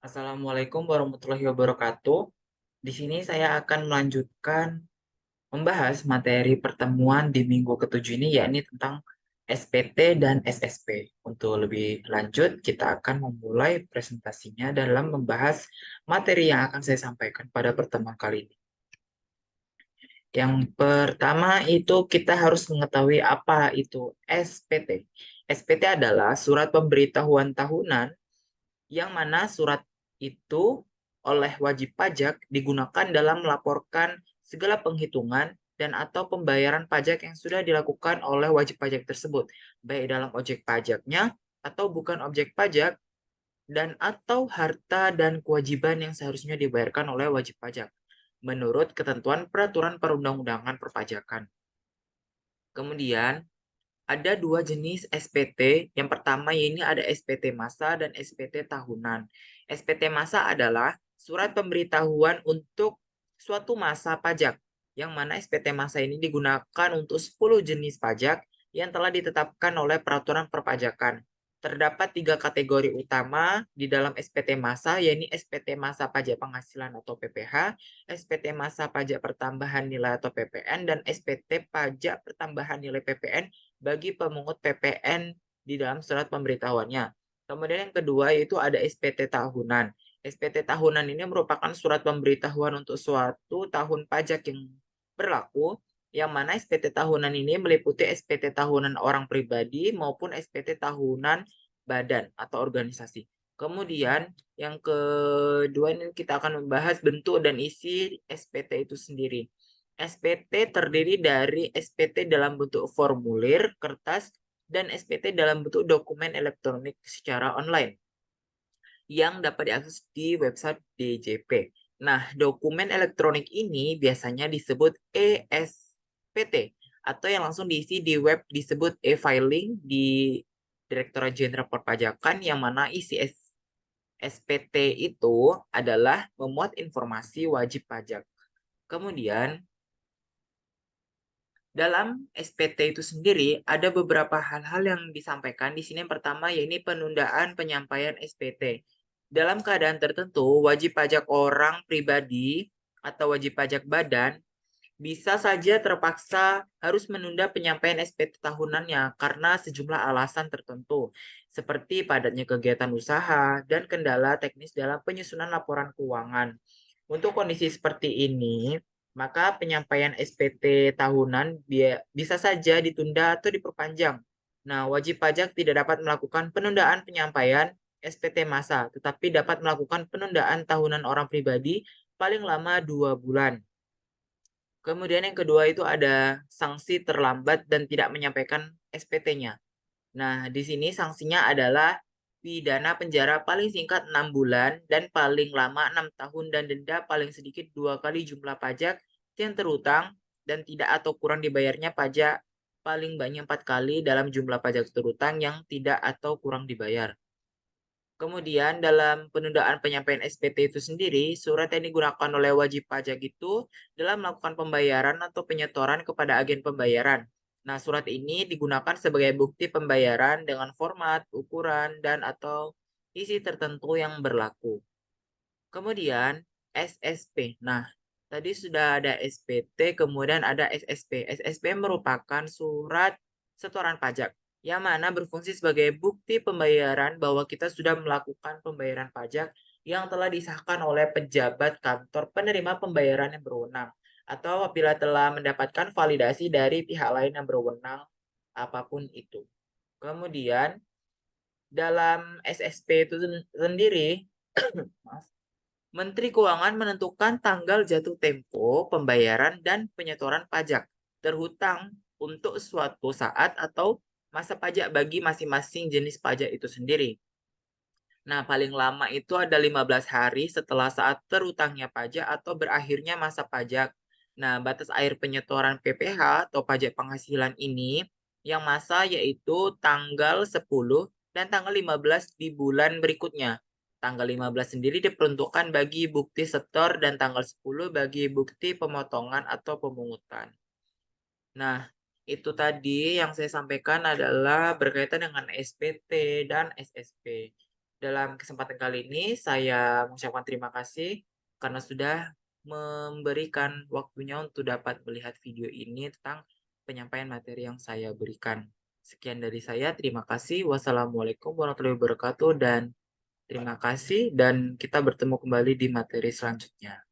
Assalamualaikum warahmatullahi wabarakatuh. Di sini saya akan melanjutkan membahas materi pertemuan di minggu ketujuh ini, yakni tentang SPT dan SSP. Untuk lebih lanjut, kita akan memulai presentasinya dalam membahas materi yang akan saya sampaikan pada pertemuan kali ini. Yang pertama itu kita harus mengetahui apa itu SPT. SPT adalah surat pemberitahuan tahunan yang mana surat itu oleh wajib pajak digunakan dalam melaporkan segala penghitungan dan atau pembayaran pajak yang sudah dilakukan oleh wajib pajak tersebut, baik dalam objek pajaknya atau bukan objek pajak, dan atau harta dan kewajiban yang seharusnya dibayarkan oleh wajib pajak, menurut ketentuan peraturan perundang-undangan perpajakan. Kemudian, ada dua jenis SPT. Yang pertama ini ada SPT masa dan SPT tahunan. SPT masa adalah surat pemberitahuan untuk suatu masa pajak, yang mana SPT masa ini digunakan untuk 10 jenis pajak yang telah ditetapkan oleh peraturan perpajakan. Terdapat tiga kategori utama di dalam SPT masa, yaitu SPT masa pajak penghasilan atau PPH, SPT masa pajak pertambahan nilai atau PPN, dan SPT pajak pertambahan nilai PPN bagi pemungut PPN di dalam surat pemberitahuannya. Kemudian yang kedua yaitu ada SPT tahunan. SPT tahunan ini merupakan surat pemberitahuan untuk suatu tahun pajak yang berlaku, yang mana SPT tahunan ini meliputi SPT tahunan orang pribadi maupun SPT tahunan badan atau organisasi. Kemudian yang kedua ini kita akan membahas bentuk dan isi SPT itu sendiri. SPT terdiri dari SPT dalam bentuk formulir, kertas, dan SPT dalam bentuk dokumen elektronik secara online yang dapat diakses di website DJP. Nah, dokumen elektronik ini biasanya disebut ESPT atau yang langsung diisi di web disebut e-filing di Direktorat Jenderal Perpajakan, yang mana isi SPT itu adalah memuat informasi wajib pajak. Kemudian, dalam SPT itu sendiri ada beberapa hal-hal yang disampaikan di sini. Yang pertama yaitu penundaan penyampaian SPT. Dalam keadaan tertentu, wajib pajak orang pribadi atau wajib pajak badan bisa saja terpaksa harus menunda penyampaian SPT tahunannya karena sejumlah alasan tertentu, seperti padatnya kegiatan usaha dan kendala teknis dalam penyusunan laporan keuangan. Untuk kondisi seperti ini, maka penyampaian SPT tahunan bisa saja ditunda atau diperpanjang. Nah, wajib pajak tidak dapat melakukan penundaan penyampaian SPT masa, tetapi dapat melakukan penundaan tahunan orang pribadi paling lama 2 bulan. Kemudian yang kedua itu ada sanksi terlambat dan tidak menyampaikan SPT-nya. Nah, di sini sanksinya adalah pidana penjara paling singkat 6 bulan dan paling lama 6 tahun dan denda paling sedikit 2 kali jumlah pajak yang terutang dan tidak atau kurang dibayarnya pajak paling banyak 4 kali dalam jumlah pajak terutang yang tidak atau kurang dibayar. Kemudian dalam penundaan penyampaian SPT itu sendiri, surat yang digunakan oleh wajib pajak itu dalam melakukan pembayaran atau penyetoran kepada agen pembayaran. Nah, surat ini digunakan sebagai bukti pembayaran dengan format, ukuran, dan atau isi tertentu yang berlaku. Kemudian SSP. Nah, tadi sudah ada SPT, kemudian ada SSP. SSP merupakan surat setoran pajak yang mana berfungsi sebagai bukti pembayaran bahwa kita sudah melakukan pembayaran pajak yang telah disahkan oleh pejabat kantor penerima pembayaran yang berwenang, atau apabila telah mendapatkan validasi dari pihak lain yang berwenang apapun itu. Kemudian dalam SSP itu sendiri, Menteri Keuangan menentukan tanggal jatuh tempo pembayaran dan penyetoran pajak terhutang untuk suatu saat atau masa pajak bagi masing-masing jenis pajak itu sendiri. Nah, paling lama itu ada 15 hari setelah saat terhutangnya pajak atau berakhirnya masa pajak. Nah, batas akhir penyetoran PPH atau pajak penghasilan ini yang masa yaitu tanggal 10 dan tanggal 15 di bulan berikutnya. Tanggal 15 sendiri diperuntukkan bagi bukti setor dan tanggal 10 bagi bukti pemotongan atau pemungutan. Nah, itu tadi yang saya sampaikan adalah berkaitan dengan SPT dan SSP. Dalam kesempatan kali ini saya mengucapkan terima kasih karena sudah memberikan waktunya untuk dapat melihat video ini tentang penyampaian materi yang saya berikan. Sekian dari saya, terima kasih. Wassalamualaikum warahmatullahi wabarakatuh dan terima kasih dan kita bertemu kembali di materi selanjutnya.